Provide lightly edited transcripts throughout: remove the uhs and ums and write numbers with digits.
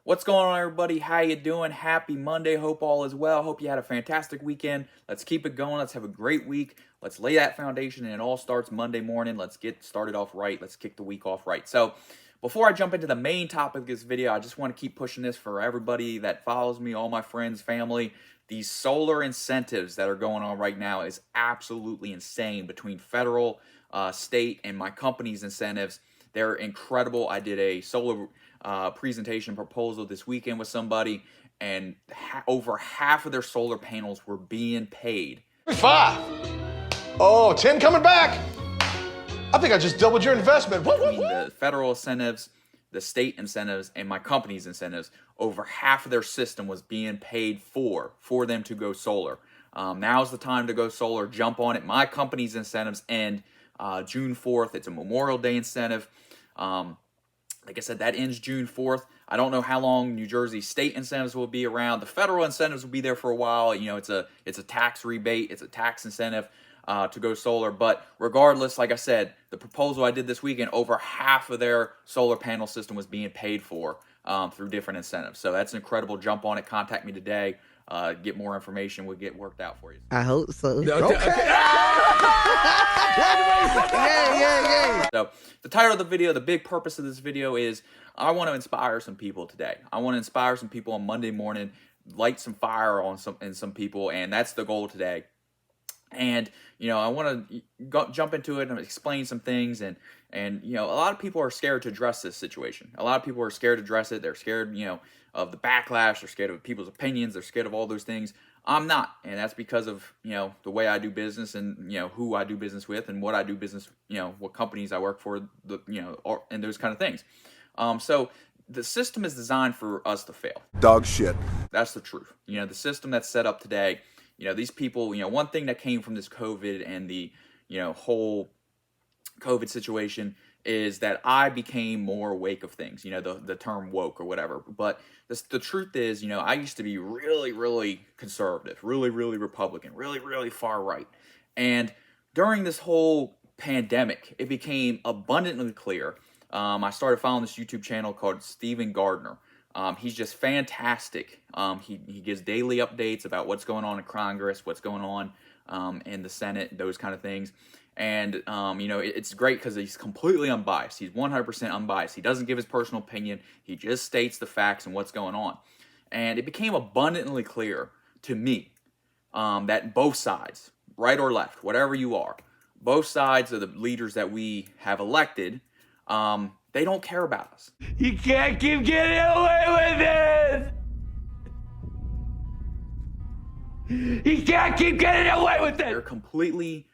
What's going on, everybody? How you doing? Happy Monday. Hope all is well. Hope you had a fantastic weekend. Let's keep it going. Let's have a great week. Let's lay that foundation, and it all starts Monday morning. Let's get started off right. Let's kick the week off right. So before I jump into the main topic of this video, I just want to keep pushing this for everybody that follows me, all my friends, family. These solar incentives that are going on right now is absolutely insane between federal, state, and my company's incentives. They're incredible. I did a solar presentation proposal this weekend with somebody, and over half of their solar panels were being paid. 5. Oh, 10 coming back. I think I just doubled your investment. Between the federal incentives, the state incentives, and my company's incentives, over half of their system was being paid for them to go solar. Now's the time to go solar. Jump on it. My company's incentives end June 4th. It's a Memorial Day incentive. Like I said, that ends June 4th. I don't know how long New Jersey state incentives will be around. The federal incentives will be there for a while. You know, it's a tax rebate. It's a tax incentive to go solar. But regardless, like I said, the proposal I did this weekend, over half of their solar panel system was being paid for through different incentives. So that's an incredible. Jump on it. Contact me today. Get more information. We'll get worked out for you. I hope so. Okay. Yeah. So the title of the video, the big purpose of this video is I want to inspire some people today. I want to inspire some people on Monday morning, light some fire on some people, and that's the goal today. And you know, I want to jump into it and explain some things, and you know, a lot of people are scared to address this situation. A lot of people are scared to address it. They're scared, you know, of the backlash. They're scared of people's opinions. They're scared of all those things. I'm not, and that's because of, you know, the way I do business, and you know, who I do business with, and what I do business, you know, what companies I work for, you know, and those kind of things. So the system is designed for us to fail. Dog shit. That's the truth. You know, the system that's set up today, you know, these people, you know, one thing that came from this COVID and the, you know, whole COVID situation is that I became more awake of things, you know, the term woke or whatever. But the truth is, you know, I used to be really conservative, really Republican, really far right. And during this whole pandemic, it became abundantly clear. I started following this YouTube channel called Stephen Gardner. He's just fantastic. He gives daily updates about what's going on in Congress, what's going on in the Senate, those kind of things. And, you know, it's great because he's completely unbiased. He's 100% unbiased. He doesn't give his personal opinion. He just states the facts and what's going on. And it became abundantly clear to me that both sides, right or left, whatever you are, both sides of the leaders that we have elected, they don't care about us. You can't keep getting away with it! You can't keep getting away with it! They're completely,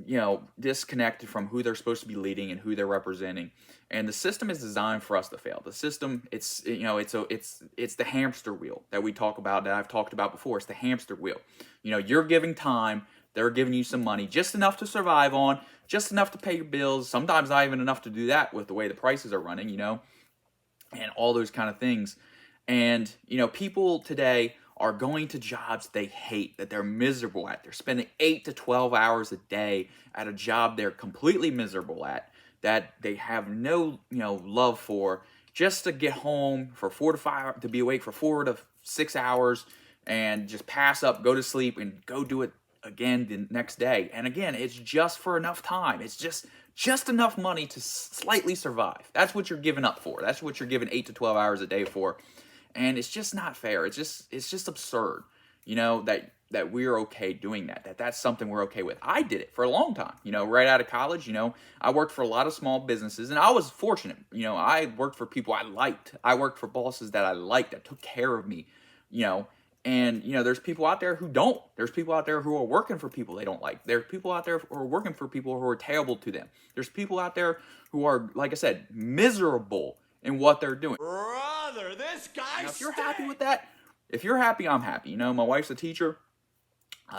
you know, disconnected from who they're supposed to be leading and who they're representing. And the system is designed for us to fail. The system, it's, you know, it's the hamster wheel that we talk about, that I've talked about before. It's the hamster wheel. You know, you're giving time, they're giving you some money, just enough to survive on, just enough to pay your bills, sometimes not even enough to do that with the way the prices are running, you know, and all those kind of things. And, you know, people today are going to jobs they hate, that they're miserable at. They're spending 8 to 12 hours a day at a job they're completely miserable at, that they have no, you know, love for, just to get home for 4 to 5, to be awake for 4 to 6 hours and just pass up, go to sleep, and go do it again the next day. And again, it's just for enough time. It's just enough money to slightly survive. That's what you're giving up for. That's what you're giving 8 to 12 hours a day for. And it's just not fair. It's just absurd, you know, that we're okay doing that. That's something we're okay with. I did it for a long time, you know, right out of college. You know, I worked for a lot of small businesses, and I was fortunate. You know, I worked for people I liked. I worked for bosses that I liked, that took care of me, you know. And, you know, there's people out there who don't. There's people out there who are working for people they don't like. There's people out there who are working for people who are terrible to them. There's people out there who are, like I said, miserable in what they're doing. Brother, this guy Now, if you're happy with that, if you're happy, I'm happy. You know, my wife's a teacher,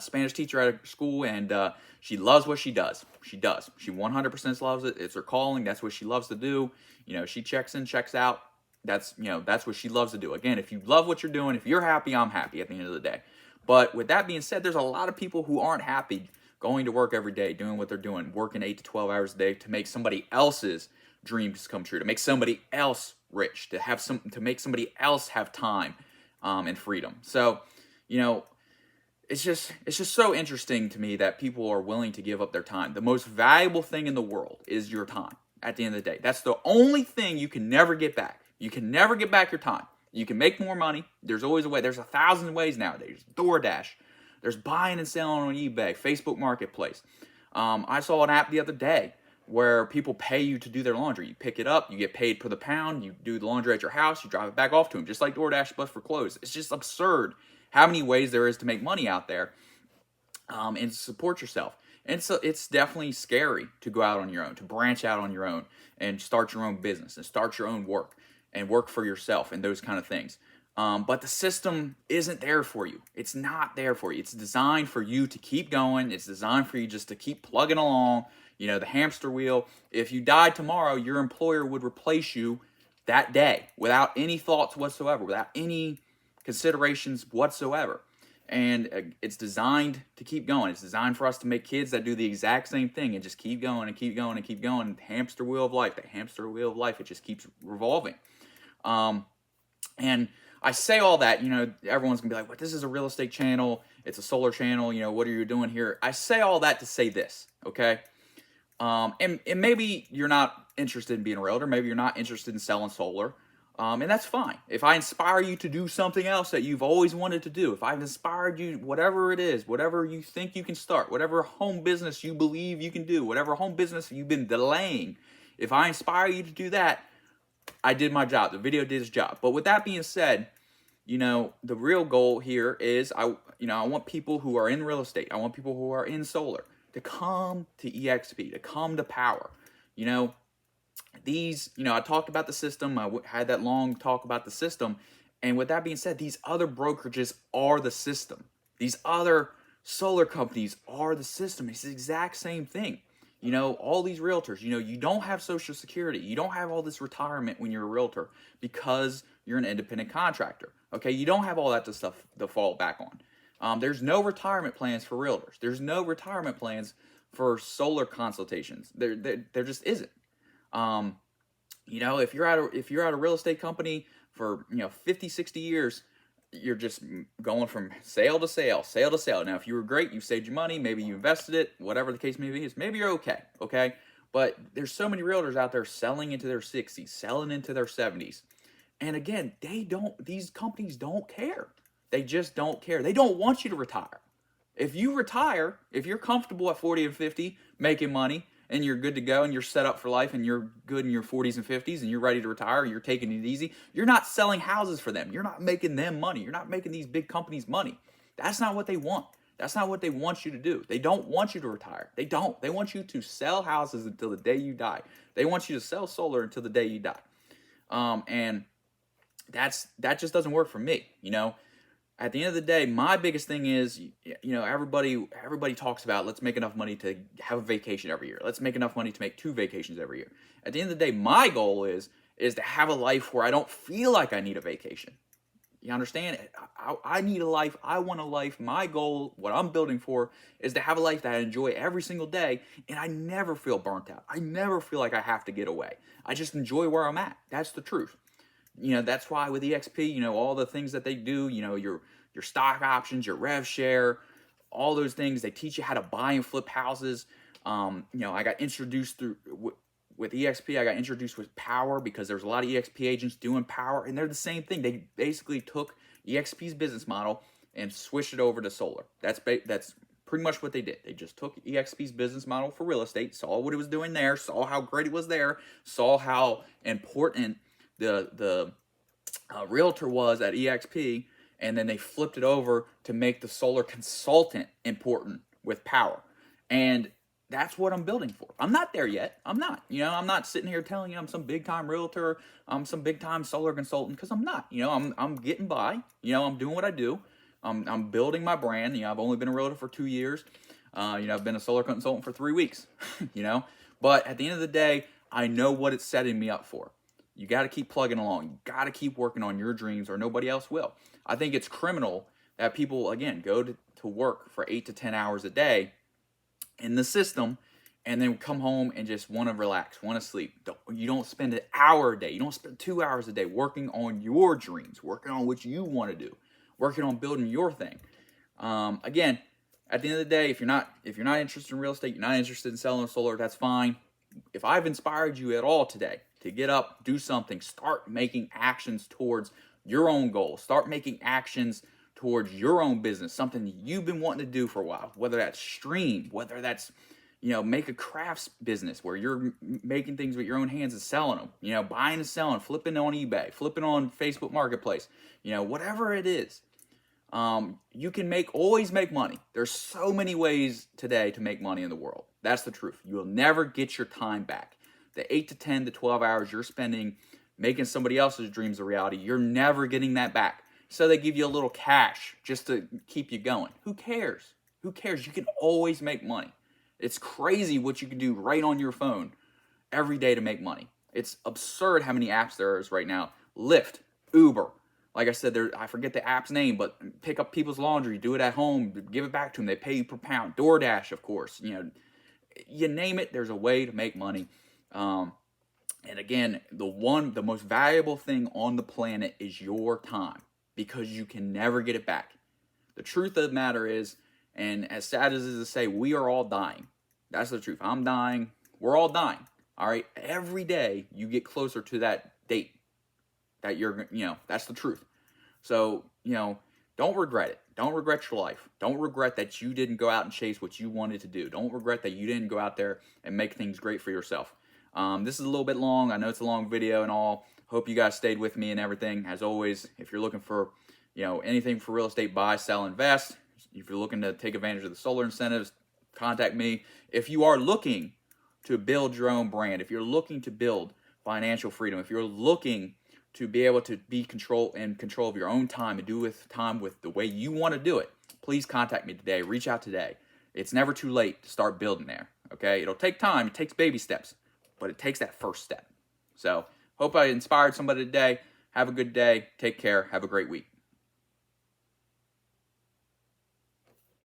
Spanish teacher at a school, and she loves what she does. She does. She 100% loves it. It's her calling. That's what she loves to do. You know, she checks in, checks out. That's, you know, that's what she loves to do. Again, if you love what you're doing, if you're happy, I'm happy at the end of the day. But with that being said, there's a lot of people who aren't happy going to work every day, doing what they're doing, working 8 to 12 hours a day to make somebody else's dreams come true, to make somebody else rich, to make somebody else have time and freedom. So, you know, it's just so interesting to me that people are willing to give up their time. The most valuable thing in the world is your time. At the end of the day, that's the only thing you can never get back. You can never get back your time. You can make more money. There's always a way. There's 1,000 ways nowadays. DoorDash. There's buying and selling on eBay, Facebook Marketplace. I saw an app the other day where people pay you to do their laundry. You pick it up, you get paid per the pound, you do the laundry at your house, you drive it back off to them, just like DoorDash, but for clothes. It's just absurd how many ways there is to make money out there and support yourself. And so it's definitely scary to go out on your own, to branch out on your own and start your own business and start your own work and work for yourself and those kind of things. But the system isn't there for you. It's not there for you. It's designed for you to keep going. It's designed for you just to keep plugging along, you know, the hamster wheel. If you died tomorrow, your employer would replace you that day without any thoughts whatsoever, without any considerations whatsoever. And it's designed to keep going. It's designed for us to make kids that do the exact same thing and just keep going and keep going and keep going. The hamster wheel of life, it just keeps revolving. And I say all that, you know, everyone's gonna be like, "What? This is a real estate channel. It's a solar channel. You know, what are you doing here?" I say all that to say this, okay? And maybe you're not interested in being a realtor. Maybe you're not interested in selling solar. And that's fine. If I inspire you to do something else that you've always wanted to do, if I've inspired you, whatever it is, whatever you think you can start, whatever home business you believe you can do, whatever home business you've been delaying, if I inspire you to do that, I did my job. The video did its job. But with that being said, you know, the real goal here is I want people who are in real estate, I want people who are in solar to come to EXP, to come to Power. You know, I talked about the system. I had that long talk about the system. And with that being said, these other brokerages are the system. These other solar companies are the system. It's the exact same thing. You know, all these realtors, you know, you don't have Social Security. You don't have all this retirement when you're a realtor because you're an independent contractor. Okay, you don't have all that stuff to fall back on. There's no retirement plans for realtors. There's no retirement plans for solar consultations. There just isn't. You know, if you're at a real estate company for, you know, 50, 60 years, you're just going from sale to sale, sale to sale. Now, if you were great, you saved your money, maybe you invested it, whatever the case may be, maybe you're okay? But there's so many realtors out there selling into their 60s, selling into their 70s. And again, these companies don't care. They just don't care. They don't want you to retire. If you retire, if you're comfortable at 40 and 50 making money and you're good to go and you're set up for life and you're good in your 40s and 50s and you're ready to retire, you're taking it easy, you're not selling houses for them. You're not making them money. You're not making these big companies money. That's not what they want. That's not what they want you to do. They don't want you to retire. They don't. They want you to sell houses until the day you die. They want you to sell solar until the day you die. And that just doesn't work for me, you know. At the end of the day, my biggest thing is, you know, everybody talks about let's make enough money to have a vacation every year. Let's make enough money to make 2 vacations every year. At the end of the day, my goal is to have a life where I don't feel like I need a vacation. You understand? I need a life. I want a life. My goal, what I'm building for, is to have a life that I enjoy every single day, and I never feel burnt out. I never feel like I have to get away. I just enjoy where I'm at. That's the truth. You know, that's why with EXP, you know, all the things that they do, you know, your stock options, your rev share, all those things, they teach you how to buy and flip houses. You know, I got introduced with EXP, I got introduced with Power because there's a lot of EXP agents doing Power, and they're the same thing. They basically took EXP's business model and switched it over to solar. That's pretty much what they did. They just took EXP's business model for real estate, saw what it was doing there, saw how great it was there, saw how important the realtor was at EXP, and then they flipped it over to make the solar consultant important with Power. And that's what I'm building for. I'm not there yet. I'm not. You know, I'm not sitting here telling you I'm some big-time realtor, I'm some big-time solar consultant, because I'm not. You know, I'm getting by. You know, I'm doing what I do. I'm building my brand. You know, I've only been a realtor for 2 years. You know, I've been a solar consultant for 3 weeks. You know, but at the end of the day, I know what it's setting me up for. You got to keep plugging along. You got to keep working on your dreams, or nobody else will. I think it's criminal that people, again, go to work for 8 to 10 hours a day in the system and then come home and just want to relax, want to sleep. You don't spend an hour a day. You don't spend 2 hours a day working on your dreams, working on what you want to do, working on building your thing. Again, at the end of the day, if you're not interested in real estate, you're not interested in selling solar, that's fine. If I've inspired you at all today to get up, do something, start making actions towards your own goals, start making actions towards your own business, something that you've been wanting to do for a while, whether that's stream, whether that's, make a crafts business where you're making things with your own hands and selling them, buying and selling, flipping on eBay, flipping on Facebook Marketplace, whatever it is. You can always make money. There's so many ways today to make money in the world. That's the truth. You will never get your time back. The 8 to 10 to 12 hours you're spending making somebody else's dreams a reality, you're never getting that back. So they give you a little cash just to keep you going. Who cares? Who cares? You can always make money. It's crazy what you can do right on your phone every day to make money. It's absurd how many apps there is right now. Lyft, Uber. Like I said, I forget the app's name, but pick up people's laundry, do it at home, give it back to them. They pay you per pound. DoorDash, of course. You name it, there's a way to make money. And again, the most valuable thing on the planet is your time, because you can never get it back. The truth of the matter is, and as sad as it is to say, we are all dying. That's the truth. I'm dying. We're all dying. All right. Every day you get closer to that date that that's the truth. So, don't regret it. Don't regret your life. Don't regret that you didn't go out and chase what you wanted to do. Don't regret that you didn't go out there and make things great for yourself. This is a little bit long. I know it's a long video and all. Hope you guys stayed with me and everything. As always, if you're looking for, anything for real estate, buy, sell, invest. If you're looking to take advantage of the solar incentives, contact me. If you are looking to build your own brand, if you're looking to build financial freedom, if you're looking to be able to be in control of your own time and do with the way you want to do it, please contact me today. Reach out today. It's never too late to start building there. Okay, it'll take time. It takes baby steps, but it takes that first step. So hope I inspired somebody today. Have a good day. Take care. Have a great week.